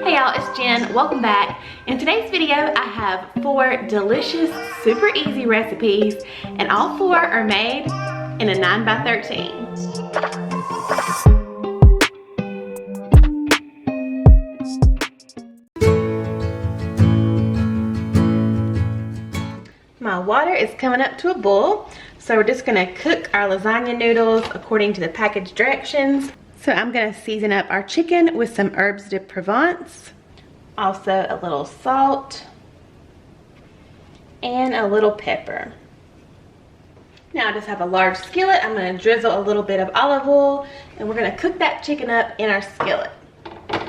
Hey y'all, it's Jen. Welcome back. In today's video, I have 4 delicious, super easy recipes, and all 4 are made in a 9x13. My water is coming up to a boil, so we're just gonna cook our lasagna noodles according to the package directions. So I'm gonna season up our chicken with some herbes de Provence, also a little salt, and a little pepper. Now I just have a large skillet. I'm gonna drizzle a little bit of olive oil, and we're gonna cook that chicken up in our skillet.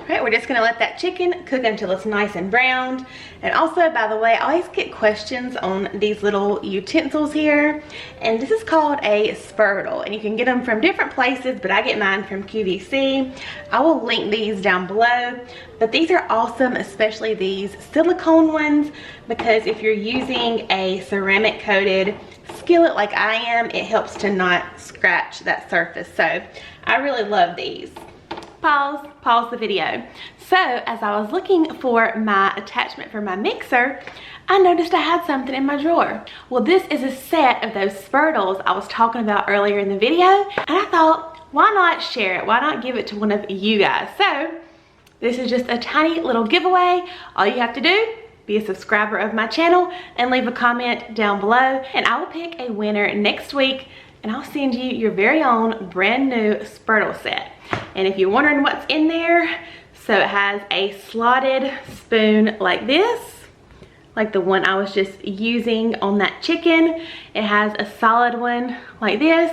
Alright, we're just gonna let that chicken cook until it's nice and browned. And also, by the way, I always get questions on these little utensils here. And this is called a spurtle, and you can get them from different places, but I get mine from QVC. I will link these down below. But these are awesome, especially these silicone ones, because if you're using a ceramic coated skillet like I am, it helps to not scratch that surface. So I really love these. Pause the video. So as I was looking for my attachment for my mixer, I noticed I had something in my drawer. Well, this is a set of those spurtles I was talking about earlier in the video, and I thought, why not share it? Why not give it to one of you guys? So this is just a tiny little giveaway. All you have to do, be a subscriber of my channel and leave a comment down below, and I will pick a winner next week, and I'll send you your very own brand new spurtle set. And if you're wondering what's in there, so it has a slotted spoon like this, like the one I was just using on that chicken. It has a solid one like this,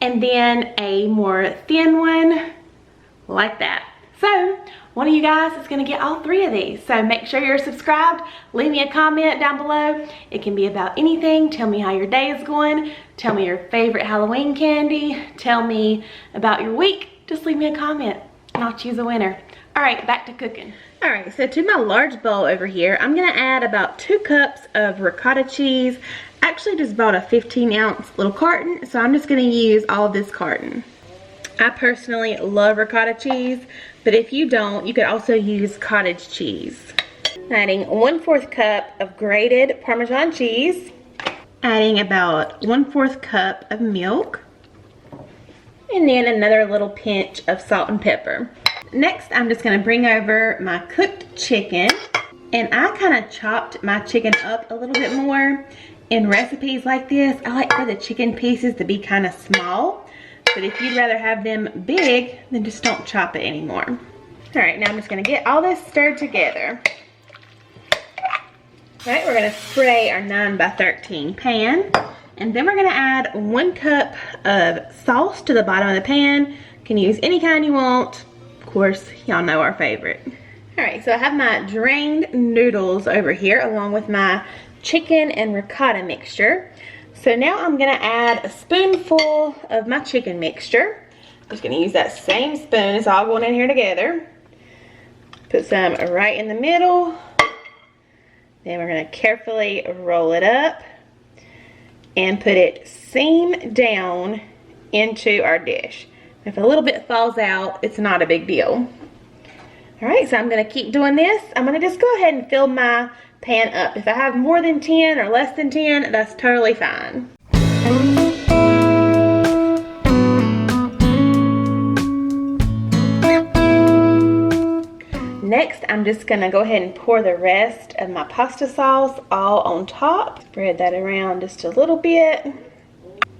and then a more thin one like that. So one of you guys is gonna get all 3 of these. So make sure you're subscribed. Leave me a comment down below. It can be about anything. Tell me how your day is going. Tell me your favorite Halloween candy. Tell me about your week. Just leave me a comment and I'll choose a winner. All right, back to cooking. All right, so to my large bowl over here, I'm gonna add about 2 cups of ricotta cheese. I actually just bought a 15-ounce little carton, so I'm just gonna use all of this carton. I personally love ricotta cheese, but if you don't, you could also use cottage cheese. Adding 1/4 cup of grated Parmesan cheese. Adding about 1/4 cup of milk. And then another little pinch of salt and pepper. Next, I'm just gonna bring over my cooked chicken. And I kind of chopped my chicken up a little bit more. In recipes like this, I like for the chicken pieces to be kind of small. But if you'd rather have them big, then just don't chop it anymore. All right, now I'm just gonna get all this stirred together. All right, we're gonna spray our 9x13 pan. And then we're gonna add 1 cup of sauce to the bottom of the pan. You can use any kind you want. Of course, y'all know our favorite. All right, so I have my drained noodles over here along with my chicken and ricotta mixture. So now I'm gonna add a spoonful of my chicken mixture. I'm just gonna use that same spoon. It's all going in here together. Put some right in the middle. Then we're gonna carefully roll it up and put it seam down into our dish. If a little bit falls out, it's not a big deal. All right, so I'm gonna keep doing this. I'm gonna just go ahead and fill my pan up. If I have more than 10 or less than 10, that's totally fine. Next, I'm just gonna go ahead and pour the rest of my pasta sauce all on top. Spread that around just a little bit.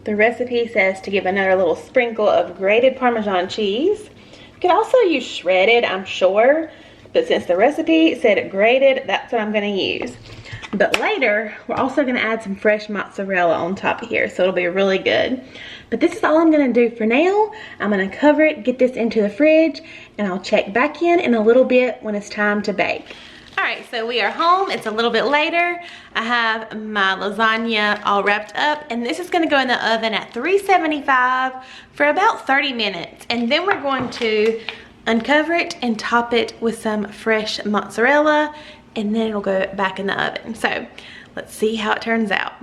The recipe says to give another little sprinkle of grated Parmesan cheese. You could also use shredded, I'm sure, but since the recipe said grated, that's what I'm gonna use. But later, we're also gonna add some fresh mozzarella on top of here, so it'll be really good. But this is all I'm gonna do for now. I'm gonna cover it, get this into the fridge, and I'll check back in a little bit when it's time to bake. All right, so we are home. It's a little bit later. I have my lasagna all wrapped up, and this is gonna go in the oven at 375 for about 30 minutes. And then we're going to uncover it and top it with some fresh mozzarella, and then it'll go back in the oven. So let's see how it turns out.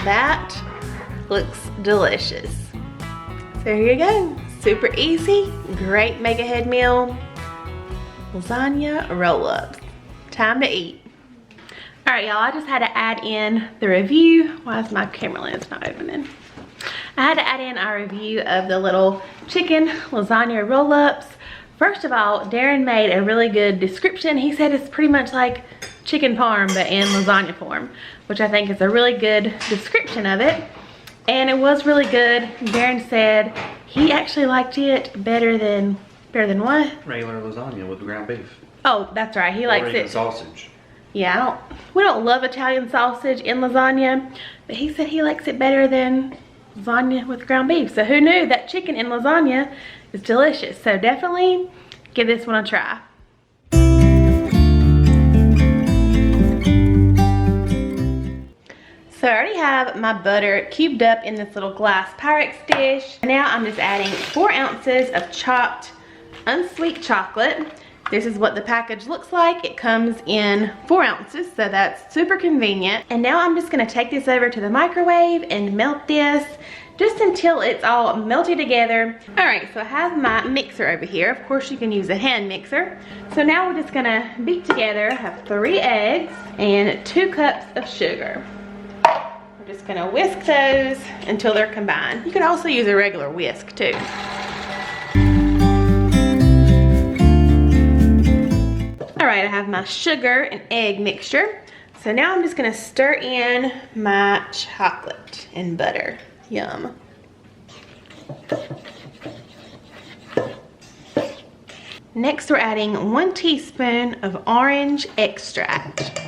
that looks delicious. So here you go. Super easy, great make-ahead meal. Lasagna roll-ups. Time to eat. All right, y'all, I just had to add in the review. Why is my camera lens not opening? I had to add in our review of the little chicken lasagna roll-ups. First of all, Darren made a really good description. He said it's pretty much like chicken parm, but in lasagna form, which I think is a really good description of it. And it was really good. Darren said he actually liked it better than what? Regular lasagna with ground beef. Oh, that's right. He likes it. Sausage. Yeah, we don't love Italian sausage in lasagna, but he said he likes it better than lasagna with ground beef. So who knew that chicken in lasagna is delicious? So definitely give this one a try. So I already have my butter cubed up in this little glass Pyrex dish. Now I'm just adding 4 ounces of chopped unsweet chocolate. This is what the package looks like. It comes in 4 ounces, so that's super convenient. And now I'm just gonna take this over to the microwave and melt this just until it's all melted together. All right, so I have my mixer over here. Of course, you can use a hand mixer. So now we're just gonna beat together. I have 3 eggs and 2 cups of sugar. We're just gonna whisk those until they're combined. You could also use a regular whisk too. All right, I have my sugar and egg mixture. So now I'm just gonna stir in my chocolate and butter. Yum. Next, we're adding 1 teaspoon of orange extract.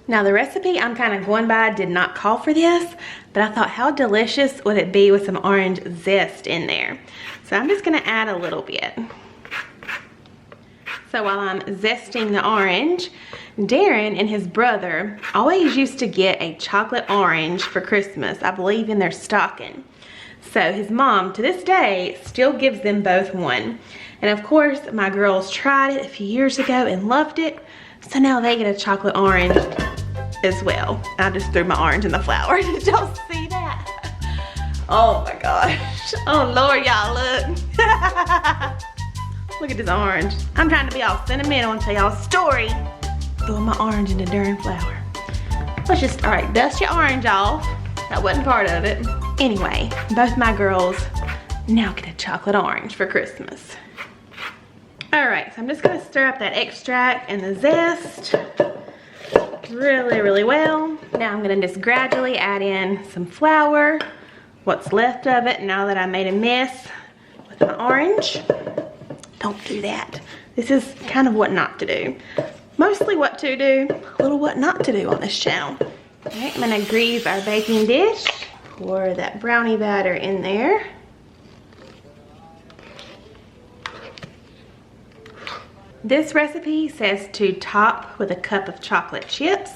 Now the recipe I'm kind of going by did not call for this, but I thought how delicious would it be with some orange zest in there. So I'm just gonna add a little bit. So while I'm zesting the orange, Darren and his brother always used to get a chocolate orange for Christmas, I believe in their stocking. So his mom, to this day, still gives them both one. And of course, my girls tried it a few years ago and loved it. So now they get a chocolate orange as well. I just threw my orange in the flour. Did y'all see that? Oh my gosh. Oh Lord, y'all, look. Look at this orange. I'm trying to be all sentimental and tell y'all a story. Throwing my orange in the darn flour. Let's just, all right, dust your orange off. That wasn't part of it. Anyway, both my girls now get a chocolate orange for Christmas. All right, so I'm just gonna stir up that extract and the zest really, really well. Now I'm gonna just gradually add in some flour, what's left of it now that I made a mess with my orange. Don't do that. This is kind of what not to do. Mostly what to do, a little what not to do on this channel. All right, I'm gonna grease our baking dish. Pour that brownie batter in there. This recipe says to top with a cup of chocolate chips.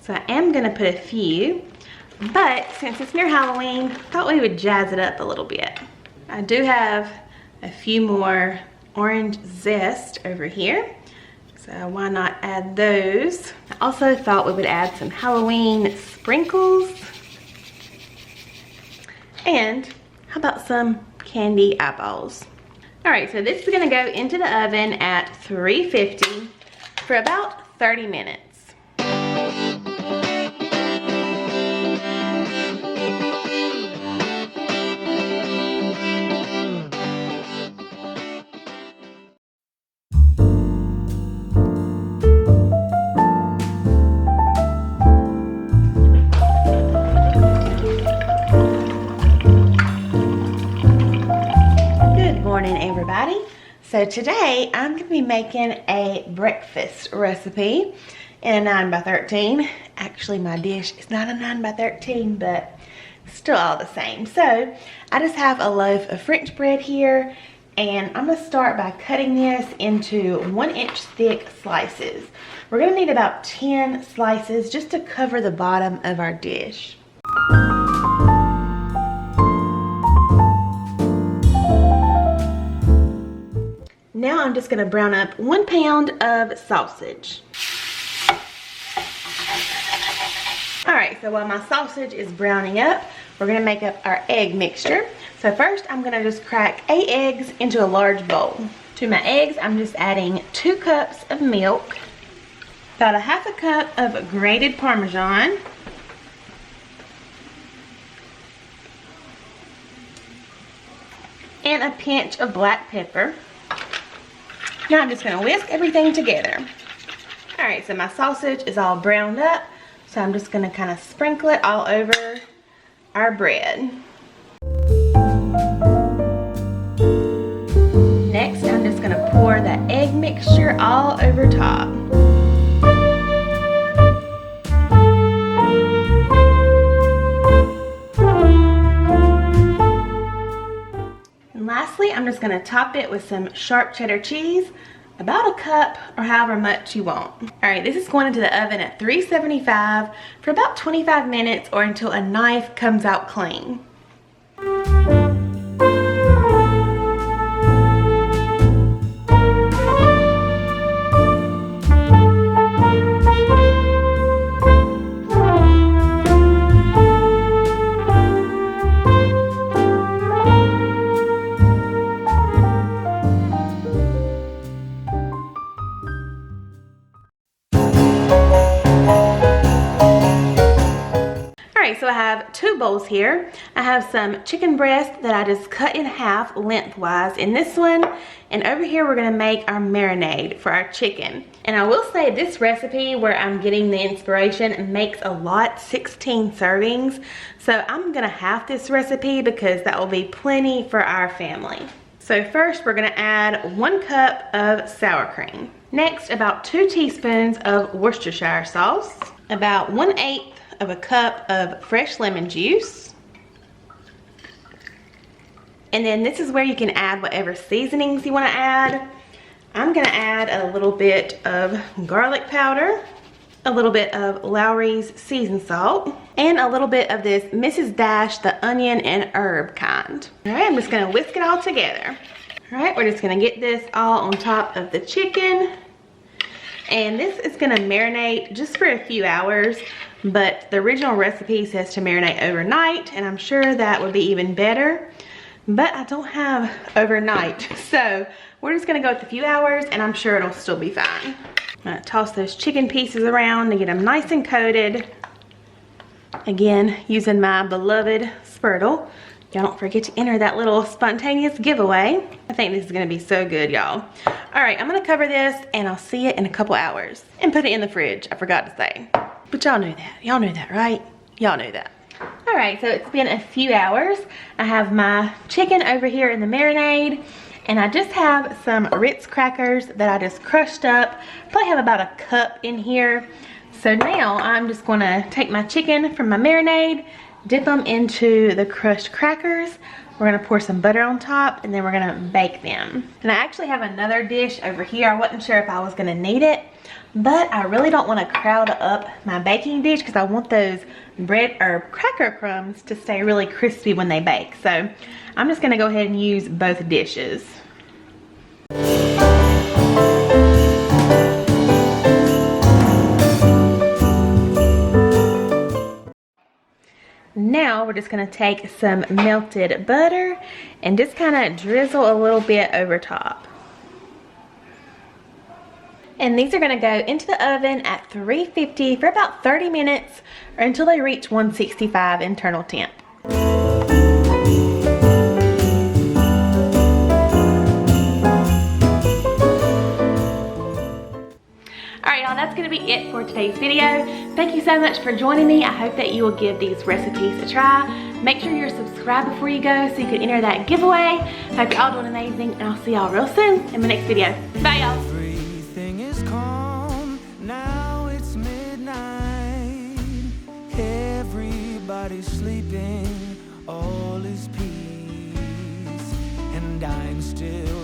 So I am gonna put a few, but since it's near Halloween, I thought we would jazz it up a little bit. I do have a few more orange zest over here, so why not add those? I also thought we would add some Halloween sprinkles, and how about some candy eyeballs? All right, so this is gonna go into the oven at 350 for about 30 minutes. Everybody. So today I'm going to be making a breakfast recipe in a 9 by 13. Actually, my dish is not a 9 by 13, but still all the same. So I just have a loaf of French bread here, and I'm going to start by cutting this into 1-inch thick slices. We're going to need about 10 slices just to cover the bottom of our dish. Now I'm just gonna brown up 1 pound of sausage. All right, so while my sausage is browning up, we're gonna make up our egg mixture. So first, I'm gonna just crack 8 eggs into a large bowl. To my eggs, I'm just adding 2 cups of milk, about a half a cup of grated Parmesan, and a pinch of black pepper. Now I'm just gonna whisk everything together. All right, so my sausage is all browned up, so I'm just gonna kind of sprinkle it all over our bread. Next, I'm just gonna pour the egg mixture all over top. And lastly, I'm just gonna top it with some sharp cheddar cheese, about a cup or however much you want. All right, this is going into the oven at 375 for about 25 minutes or until a knife comes out clean. So I have 2 bowls here. I have some chicken breast that I just cut in half lengthwise in this one, and over here we're gonna make our marinade for our chicken. And I will say this recipe, where I'm getting the inspiration, makes a lot, 16 servings. So I'm gonna half this recipe because that will be plenty for our family. So first we're gonna add 1 cup of sour cream. Next, about 2 teaspoons of Worcestershire sauce, about 1/8 of a cup of fresh lemon juice. And then this is where you can add whatever seasonings you want to add. I'm going to add a little bit of garlic powder, a little bit of Lowry's seasoned salt, and a little bit of this Mrs. Dash, the onion and herb kind. All right, I'm just going to whisk it all together. All right, we're just going to get this all on top of the chicken. And this is going to marinate just for a few hours, but the original recipe says to marinate overnight, and I'm sure that would be even better, but I don't have overnight. So we're just going to go with a few hours, and I'm sure it'll still be fine. I'm going to toss those chicken pieces around to get them nice and coated. Again, using my beloved Spurtle. Y'all don't forget to enter that little spontaneous giveaway. I think this is gonna be so good, y'all. All right, I'm gonna cover this and I'll see it in a couple hours. And put it in the fridge, I forgot to say. But y'all knew that, right? Y'all knew that. All right, so it's been a few hours. I have my chicken over here in the marinade, and I just have some Ritz crackers that I just crushed up. Probably have about a cup in here. So now I'm just gonna take my chicken from my marinade, dip them into the crushed crackers. We're gonna pour some butter on top, and then we're gonna bake them. And I actually have another dish over here. I wasn't sure if I was gonna need it, but I really don't wanna crowd up my baking dish because I want those bread or cracker crumbs to stay really crispy when they bake. So I'm just gonna go ahead and use both dishes. Now we're just gonna take some melted butter and just kind of drizzle a little bit over top. And these are gonna go into the oven at 350 for about 30 minutes or until they reach 165 internal temp. That's gonna be it for today's video. Thank you so much for joining me. I hope that you will give these recipes a try. Make sure you're subscribed before you go so you can enter that giveaway. Hope you're all doing amazing, and I'll see y'all real soon in my next video. Bye, y'all. Everything is calm, now it's midnight. Everybody's sleeping, all is peace, and I'm still